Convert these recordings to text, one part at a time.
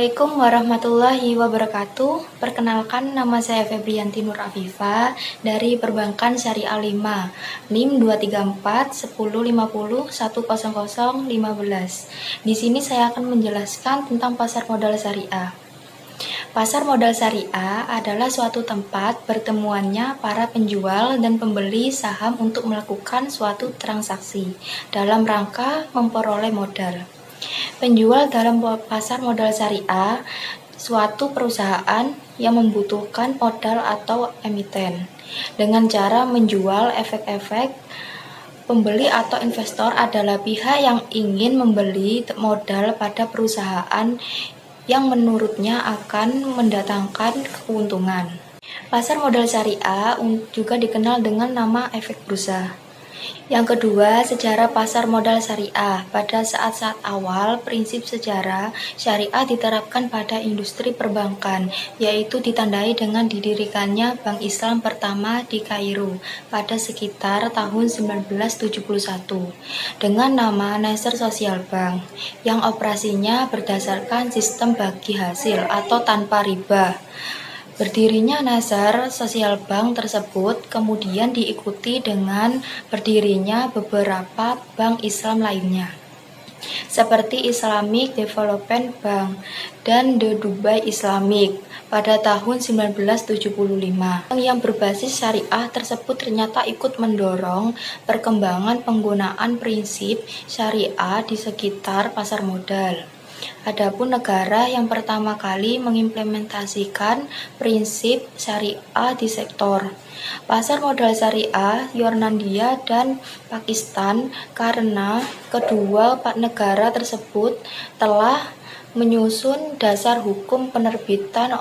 Assalamualaikum warahmatullahi wabarakatuh. Perkenalkan, nama saya Febrianti Nur Afifa dari Perbankan Syariah 5, NIM 234 1050 100 15. Di sini saya akan menjelaskan tentang pasar modal syariah. Pasar modal syariah adalah suatu tempat pertemuannya para penjual dan pembeli saham untuk melakukan suatu transaksi dalam rangka memperoleh modal. Penjual dalam pasar modal syariah suatu perusahaan yang membutuhkan modal atau emiten dengan cara menjual efek-efek. Pembeli atau investor adalah pihak yang ingin membeli modal pada perusahaan yang menurutnya akan mendatangkan keuntungan. Pasar modal syariah juga dikenal dengan nama efek bursa. Yang kedua, sejarah pasar modal syariah. Pada saat-saat awal, prinsip sejarah syariah diterapkan pada industri perbankan, yaitu ditandai dengan didirikannya Bank Islam pertama di Kairo pada sekitar tahun 1971 dengan nama Nasr Social Bank, yang operasinya berdasarkan sistem bagi hasil atau tanpa riba. Berdirinya Nasr Social Bank tersebut kemudian diikuti dengan berdirinya beberapa bank Islam lainnya, seperti Islamic Development Bank dan The Dubai Islamic pada tahun 1975. Bank yang berbasis syariah tersebut ternyata ikut mendorong perkembangan penggunaan prinsip syariah di sekitar pasar modal. Adapun negara yang pertama kali mengimplementasikan prinsip syariah di sektor pasar modal syariah, Yordania dan Pakistan, karena kedua negara tersebut telah menyusun dasar hukum penerbitan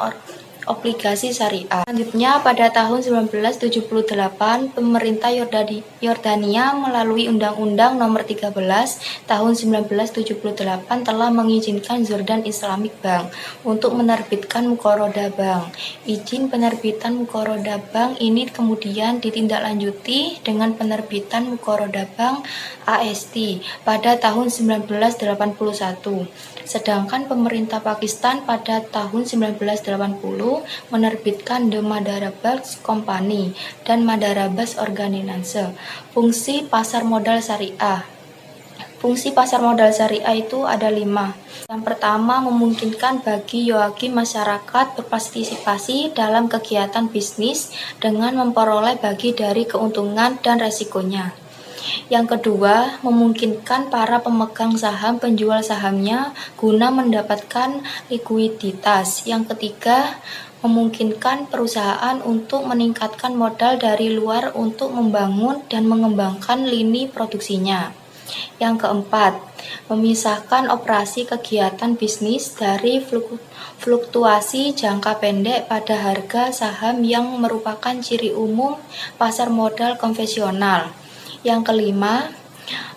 obligasi syariah. Selanjutnya, pada tahun 1978, pemerintah Yordania melalui Undang-Undang Nomor 13 Tahun 1978 telah mengizinkan Jordan Islamic Bank untuk menerbitkan Muqarodah Bank. Izin penerbitan Muqarodah Bank ini kemudian ditindaklanjuti dengan penerbitan Muqarodah Bank AST pada tahun 1981. Sedangkan pemerintah Pakistan pada tahun 1980 menerbitkan The Madarabas Company dan Madarabas Organisasi. Fungsi pasar modal syariah. Fungsi pasar modal syariah itu ada 5. Yang pertama, memungkinkan bagi masyarakat berpartisipasi dalam kegiatan bisnis dengan memperoleh bagi dari keuntungan dan resikonya. Yang kedua, memungkinkan para pemegang saham penjual sahamnya guna mendapatkan likuiditas. Yang ketiga, memungkinkan perusahaan untuk meningkatkan modal dari luar untuk membangun dan mengembangkan lini produksinya. Yang keempat, memisahkan operasi kegiatan bisnis dari fluktuasi jangka pendek pada harga saham yang merupakan ciri umum pasar modal konvensional. Yang kelima,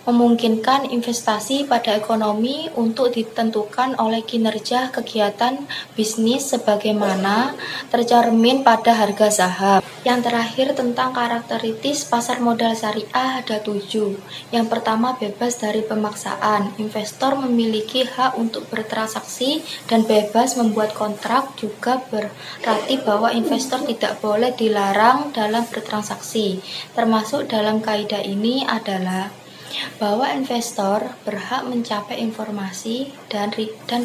memungkinkan investasi pada ekonomi untuk ditentukan oleh kinerja kegiatan bisnis sebagaimana tercermin pada harga saham. Yang terakhir, tentang karakteristik pasar modal syariah ada 7. Yang pertama, bebas dari pemaksaan. Investor memiliki hak untuk bertransaksi dan bebas membuat kontrak, juga berarti bahwa investor tidak boleh dilarang dalam bertransaksi. Termasuk dalam kaidah ini adalah bahwa investor berhak mencapai informasi dan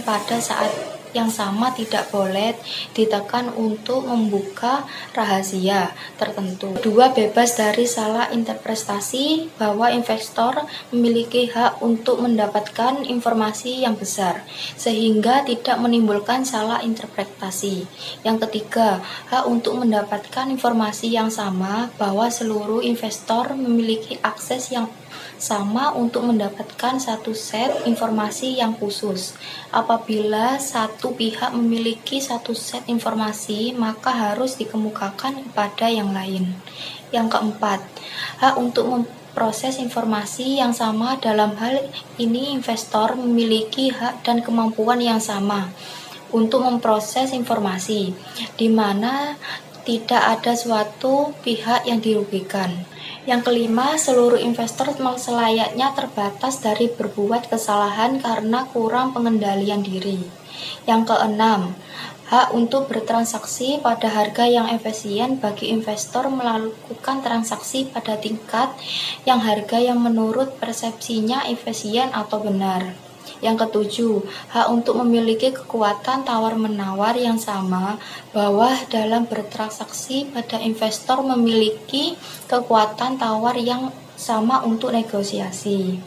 pada saat yang sama tidak boleh ditekan untuk membuka rahasia tertentu. Kedua, bebas dari salah interpretasi, bahwa investor memiliki hak untuk mendapatkan informasi yang besar sehingga tidak menimbulkan salah interpretasi. Yang ketiga, hak untuk mendapatkan informasi yang sama, bahwa seluruh investor memiliki akses yang sama untuk mendapatkan satu set informasi yang khusus. Apabila satu pihak memiliki satu set informasi, maka harus dikemukakan kepada yang lain. Yang keempat, hak untuk memproses informasi yang sama. Dalam hal ini, investor memiliki hak dan kemampuan yang sama untuk memproses informasi, di mana tidak ada suatu pihak yang dirugikan. Yang kelima, seluruh investor selayaknya terbatas dari berbuat kesalahan karena kurang pengendalian diri. Yang keenam, hak untuk bertransaksi pada harga yang efisien bagi investor melakukan transaksi pada tingkat yang harga yang menurut persepsinya efisien atau benar. Yang ketujuh, hak untuk memiliki kekuatan tawar-menawar yang sama, bahwa dalam bertransaksi pada investor memiliki kekuatan tawar yang sama untuk negosiasi.